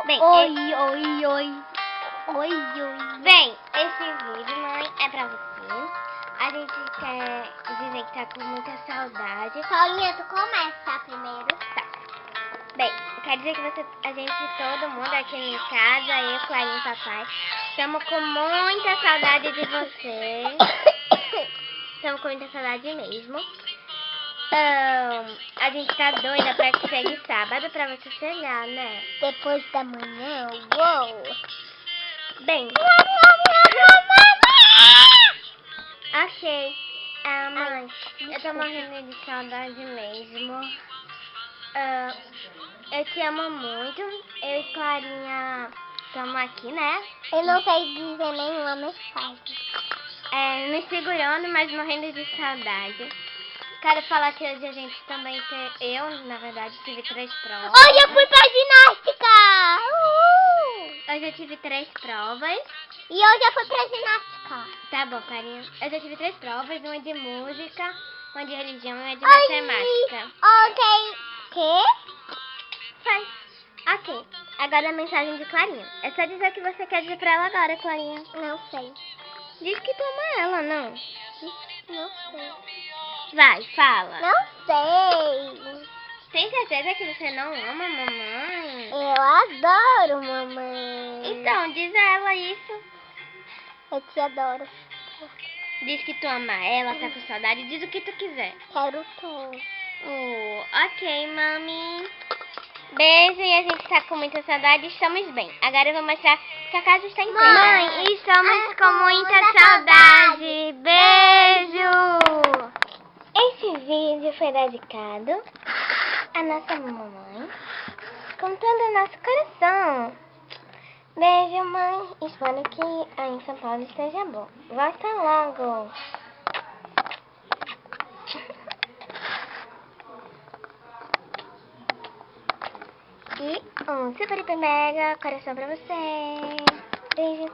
Bem, Oi, oi, oi. Oi, oi. Bem, esse vídeo, mãe, é pra você. A gente quer dizer que tá com muita saudade. Paulinha, tu começa primeiro. Tá. Bem, quer dizer que a gente, todo mundo aqui em casa, eu, Clarinha e papai, estamos com muita saudade de você. Estamos com muita saudade mesmo. A gente tá doida pra que chegue sábado pra você chegar, né? Depois da manhã, uou. Bem, ok. Mãe, eu tô morrendo de saudade mesmo. Eu te amo muito. Eu e Clarinha estamos aqui, né? Eu não sei dizer nenhuma mensagem. Me segurando, mas morrendo de saudade. Quero falar que hoje a gente também eu, na verdade, tive 3 provas. Hoje eu fui pra ginástica! Hoje eu tive 3 provas. E hoje eu fui pra ginástica. Tá bom, Clarinha. Hoje eu tive 3 provas, uma de música, uma de religião e uma de matemática. Ok. Que? Faz. Ok. Agora a mensagem de Clarinha. É só dizer o que você quer dizer pra ela agora, Clarinha. Não sei. Diz que tu ama ela, não? Não sei. Vai, fala. Não sei. Tem certeza que você não ama a mamãe? Eu adoro, mamãe. Então, diz a ela isso. Eu te adoro. Diz que tu ama ela, tá com saudade, diz o que tu quiser. Quero tu. Ok, mami. Beijo, e a gente tá com muita saudade e estamos bem. Agora eu vou mostrar que a casa está inteira. Mãe, estamos com muita saudade. Beijo! Esse vídeo foi dedicado à nossa mamãe, com todo o nosso coração. Beijo, mãe. Espero que aí em São Paulo esteja bom. Volta logo. E um super, hiper, mega coração pra você. Beijo.